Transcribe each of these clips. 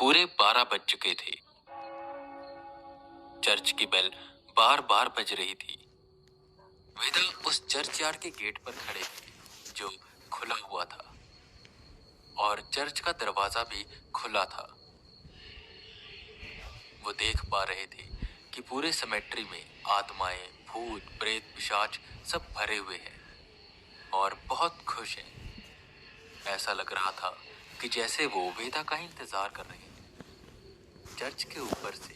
पूरे 12 बज चुके थे। चर्च की बेल बार बार बज रही थी। वेदा उस चर्चयार्ड के गेट पर खड़े थे जो खुला हुआ था और चर्च का दरवाजा भी खुला था। वो देख पा रहे थे कि पूरे सेमेट्री में आत्माएं, भूत, प्रेत, पिशाच सब भरे हुए हैं और बहुत खुश हैं। ऐसा लग रहा था कि जैसे वो वेदा का ही इंतजार कर रहे हैं। चर्च के ऊपर से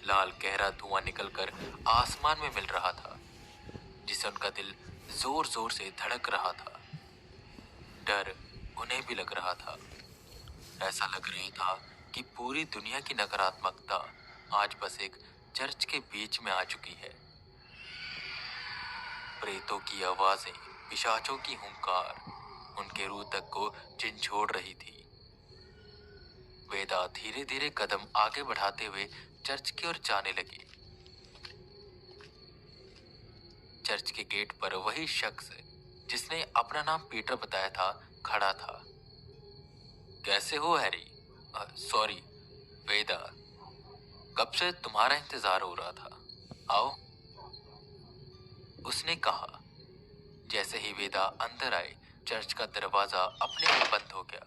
लाल गहरा धुआं निकलकर आसमान में मिल रहा था, जिससे उनका दिल जोर जोर से धड़क रहा था। डर उन्हें भी लग रहा था। ऐसा लग रहा था कि पूरी दुनिया की नकारात्मकता आज बस एक चर्च के बीच में आ चुकी है। प्रेतों की आवाजें, पिशाचों की हुंकार उनके रूह तक को झंझोड़ रही थी। वेदा धीरे धीरे कदम आगे बढ़ाते हुए चर्च की ओर जाने लगी। चर्च के गेट पर वही शख्स जिसने अपना नाम पीटर बताया था खड़ा था। कैसे हो हैरी? सॉरी वेदा, कब से तुम्हारा इंतजार हो रहा था। आओ, उसने कहा। जैसे ही वेदा अंदर आए, चर्च का दरवाजा अपने आप बंद हो गया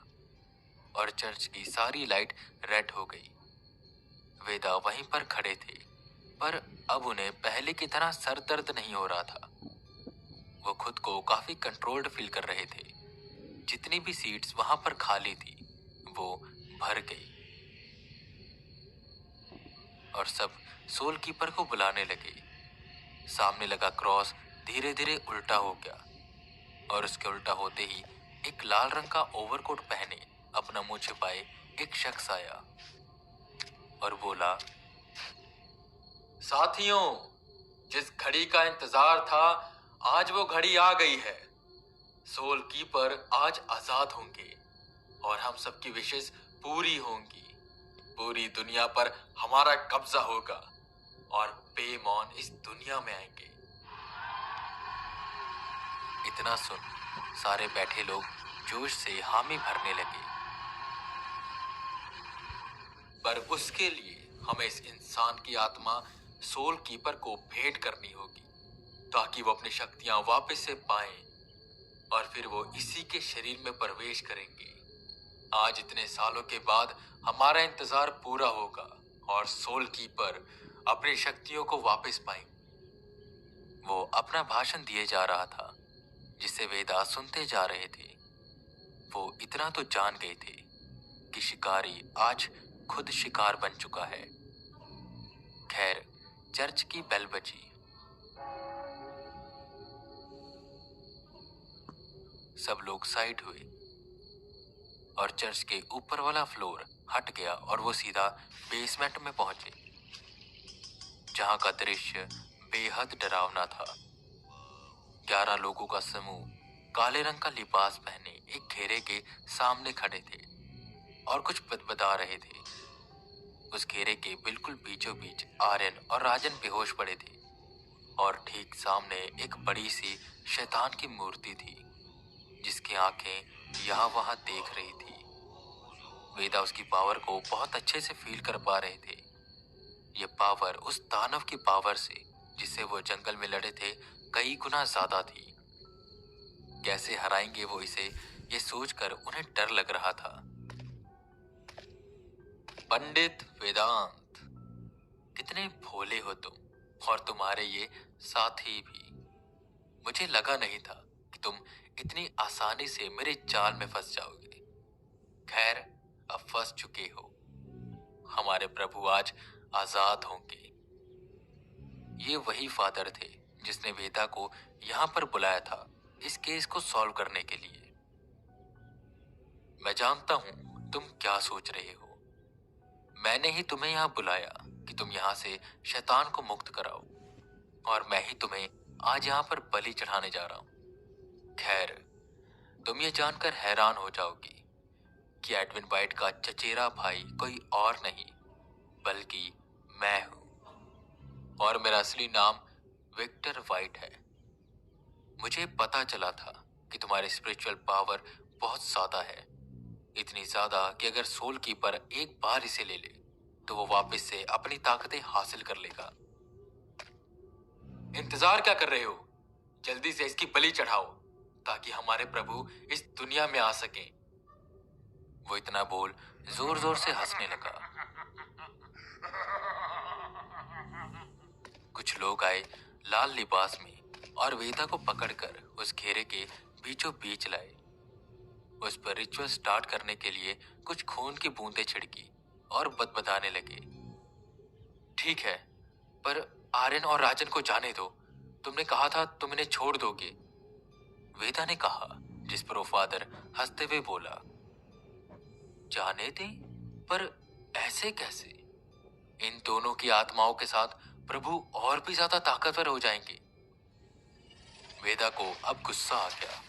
और चर्च की सारी लाइट रेड हो गई। वेदा वहीं पर खड़े थे, पर अब उन्हें पहले की तरह सर दर्द नहीं हो रहा था। वो खुद को काफी कंट्रोल्ड फील कर रहे थे। जितनी भी सीट्स वहां पर खाली थी वो भर गई और सब सोल कीपर को बुलाने लगे। सामने लगा क्रॉस धीरे धीरे उल्टा हो गया और उसके उल्टा होते ही एक लाल रंग का ओवरकोट पहने अपना मुंह छिपाए एक शख्स आया और बोला, साथियों, जिस घड़ी का इंतजार था आज वो घड़ी आ गई है। सोल कीपर आज आजाद होंगे और हम सबकी विशेष पूरी होंगी। पूरी दुनिया पर हमारा कब्जा होगा और बेमौन इस दुनिया में आएंगे। इतना सुन सारे बैठे लोग जोश से हामी भरने लगे। पर उसके लिए हमें इस इंसान की आत्मा सोल कीपर को भेंट करनी होगी ताकि वो अपनी शक्तियां वापस से पाएं और फिर वो इसी के शरीर में प्रवेश करेंगे। आज इतने सालों के बाद हमारा इंतजार पूरा होगा और सोल कीपर अपनी शक्तियों को वापस पाएंगे। वो अपना भाषण दिए जा रहा था जिसे वेदा सुनते जा रहे थे। वो इतना तो जान गए थे कि शिकारी आज खुद शिकार बन चुका है। खैर, चर्च की बेल बजी। सब लोग साइड हुए और चर्च के ऊपर वाला फ्लोर हट गया और वो सीधा बेसमेंट में पहुंचे, जहां का दृश्य बेहद डरावना था। 11 लोगों का समूह काले रंग का लिबास पहने एक घेरे के सामने खड़े थे और कुछ बदबदा रहे थे। उस घेरे के बिल्कुल बीचों बीच आर्यन और राजन बेहोश पड़े थे और ठीक सामने एक बड़ी सी शैतान की मूर्ति थी जिसकी आंखें यहाँ वहां देख रही थी। वेदा उसकी पावर को बहुत अच्छे से फील कर पा रहे थे। ये पावर उस दानव की पावर से जिससे वो जंगल में लड़े थे कई गुना ज्यादा थी। कैसे हराएंगे वो इसे, ये सोचकर उन्हें डर लग रहा था। पंडित वेदांत, कितने भोले हो तुम और तुम्हारे ये साथी भी। मुझे लगा नहीं था कि तुम इतनी आसानी से मेरे जाल में फंस जाओगे। खैर, अब फंस चुके हो। हमारे प्रभु आज आजाद होंगे। ये वही फादर थे जिसने वेदा को यहाँ पर बुलाया था इस केस को सॉल्व करने के लिए। मैं जानता हूं तुम क्या सोच रहे हो। मैंने ही तुम्हें यहाँ बुलाया कि तुम यहाँ से शैतान को मुक्त कराओ और मैं ही तुम्हें आज यहाँ पर बलि चढ़ाने जा रहा हूँ। खैर, तुम ये जानकर हैरान हो जाओगी कि एडविन वाइट का चचेरा भाई कोई और नहीं बल्कि मैं हूँ और मेरा असली नाम विक्टर वाइट है। मुझे पता चला था कि तुम्हारी स्पिरिचुअल पावर बहुत ज्यादा है इतनी ज्यादा कि अगर सोल कीपर एक बार इसे ले ले तो वो वापस से अपनी ताकतें हासिल कर लेगा। इंतजार क्या कर रहे हो? जल्दी से इसकी बलि चढ़ाओ ताकि हमारे प्रभु इस दुनिया में आ सकें। वो इतना बोल जोर जोर से हंसने लगा। कुछ लोग आए लाल लिबास में और वेदा को पकड़कर उस घेरे के बीचों बीच लाए। उस पर रिचुअल स्टार्ट करने के लिए कुछ खून की बूंदें छिड़की और बदबदाने लगे। ठीक है, पर आर्यन और राजन को जाने दो। तुमने कहा था तुम इन्हें छोड़ दोगे, वेदा ने कहा, जिस पर वो फादर हंसते हुए बोला, जाने दें? पर ऐसे कैसे? इन दोनों की आत्माओं के साथ प्रभु और भी ज्यादा ताकतवर हो जाएंगे। वेदा को अब गुस्सा आ गया।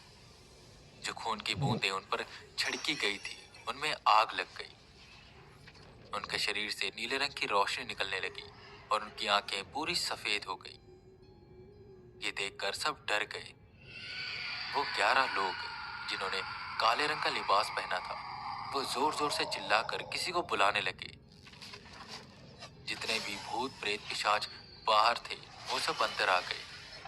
जो खून की बूंदें उन पर छिड़की गई थी उनमें आग लग गई। उनके शरीर से नीले रंग की रोशनी निकलने लगी और उनकी आंखें पूरी सफेद हो गई। ये देखकर सब डर गए। वो 11 लोग जिन्होंने काले रंग का लिबास पहना था वो जोर जोर से चिल्लाकर किसी को बुलाने लगे। जितने भी भूत प्रेत पिशाच बाहर थे वो सब अंदर आ गए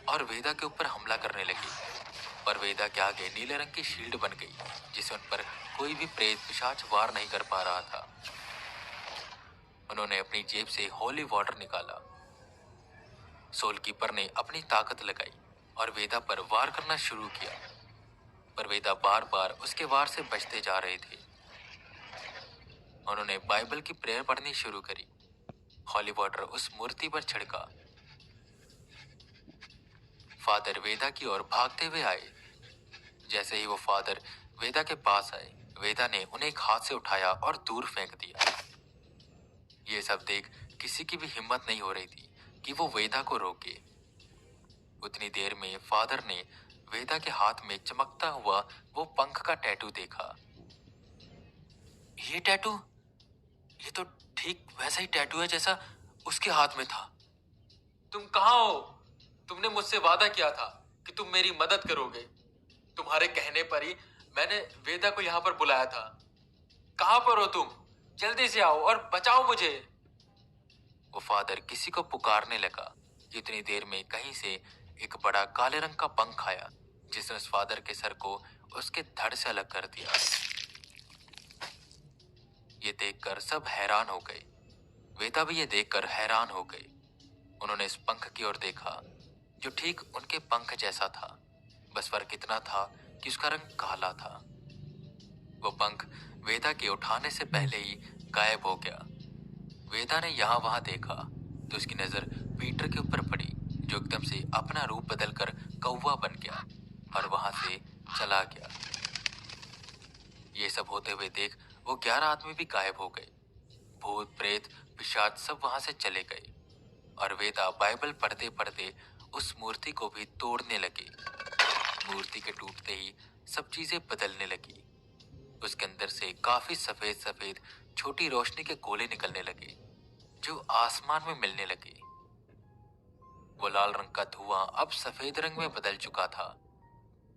और वेदा के ऊपर हमला करने लगे। पर वेदा के आगे नीले रंग की शील्ड बन गई जिसे उन पर कोई भी प्रेत पिशाच वार नहीं कर पा रहा था। उन्होंने अपनी जेब से होली वाटर निकाला। सोल कीपर ने अपनी ताकत लगाई और वेदा पर वार करना शुरू किया, पर वेदा बार बार उसके वार से बचते जा रहे थे। उन्होंने बाइबल की प्रेयर पढ़नी शुरू करी। हॉली वाटर उस मूर्ति पर छिड़का। फादर वेदा की ओर भागते हुए आए। जैसे ही वो फादर वेदा के पास आए, वेदा ने उन्हें एक हाथ से उठाया और दूर फेंक दिया। ये सब देख किसी की भी हिम्मत नहीं हो रही थी कि वो वेदा को रोके। उतनी देर में फादर ने वेदा के हाथ में चमकता हुआ वो पंख का टैटू देखा। ये टैटू, ये तो ठीक वैसा ही टैटू है जैसा उसके हाथ में था। तुम कहाँ हो? तुमने मुझसे वादा किया था कि तुम मेरी मदद करोगे। तुम्हारे कहने पर ही मैंने वेदा को यहाँ पर बुलाया था। कहाँ पर हो तुम? जल्दी से आओ और बचाओ मुझे। वो फादर किसी को पुकारने लगा कि इतनी देर में कहीं से एक बड़ा काले रंग का पंख आया जिसने उस फादर के सर को उसके धड़ से अलग कर दिया। ये देखकर सब हैरान हो गए। वेदा भी ये देखकर हैरान हो गए। उन्होंने इस पंख की ओर देखा जो ठीक उनके पंख जैसा था, बस फर्क इतना था कि उसका रंग काला था। वो पंख वेदा के उठाने से पहले ही गायब हो गया। वेदा ने यहाँ वहां देखा तो उसकी नजर पीटर के ऊपर पड़ी जो एकदम से अपना रूप बदलकर कौवा बन गया और वहां से चला गया। ये सब होते हुए देख वो 11 आदमी भी गायब हो गए। भूत प्रेत पिशाच सब वहां से चले गए और वेदा बाइबल पढ़ते पढ़ते उस मूर्ति को भी तोड़ने लगे। मूर्ति के टूटते ही सब चीजें बदलने लगी। उसके अंदर से काफी सफेद सफेद छोटी रोशनी के गोले निकलने लगे जो आसमान में मिलने लगे। वो लाल रंग का धुआं अब सफेद रंग में बदल चुका था।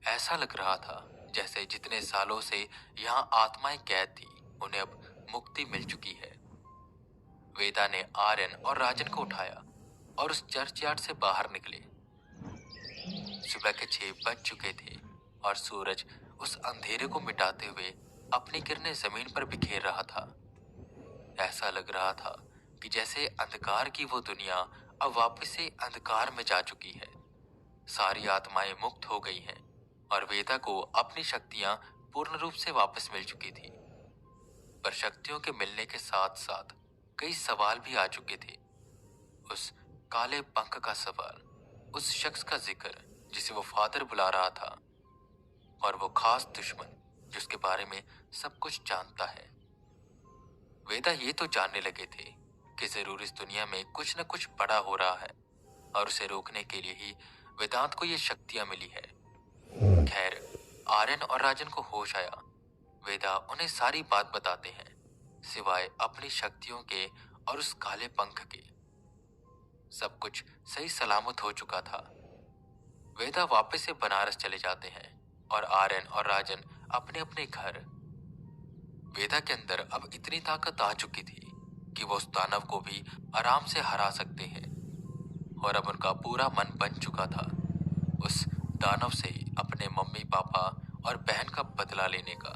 ऐसा लग रहा था जैसे जितने सालों से यहाँ आत्माएं कैद थी उन्हें अब मुक्ति मिल चुकी है। वेदा ने आर्यन और राजन को उठाया और उस चर्च यार्ड से बाहर निकले। सुबह के 6 बज चुके थे और सूरज उस अंधेरे को मिटाते हुए अपनी किरणें जमीन पर बिखेर रहा था। ऐसा लग रहा था कि जैसे अंधकार की वो दुनिया अब वापस से अंधकार में जा चुकी है। सारी आत्माएं मुक्त हो गई हैं और वेदा को अपनी शक्तियां पूर्ण रूप से वापस मिल चुकी थी। पर शक्तियों के मिलने के साथ साथ कई सवाल भी आ चुके थे। उस काले पंख का सवाल, उस शख्स का जिक्र जिसे वो फादर बुला रहा था और वो खास दुश्मन जिसके बारे में सब कुछ जानता है। वेदा ये तो जानने लगे थे कि जरूर इस दुनिया में कुछ न कुछ बड़ा हो रहा है और उसे रोकने के लिए ही वेदांत को ये शक्तियां मिली है। खैर, आर्यन और राजन को होश आया। वेदा उन्हें सारी बात बताते हैं सिवाय अपनी शक्तियों के और उस काले पंख के। सब कुछ सही सलामत हो चुका था। वेदा वापस से बनारस चले जाते हैं और आर्यन और राजन अपने अपने घर। वेदा के अंदर अब इतनी ताकत आ चुकी थी कि वो उस दानव को भी आराम से हरा सकते हैं, और अब उनका पूरा मन बन चुका था उस दानव से अपने मम्मी पापा और बहन का बदला लेने का।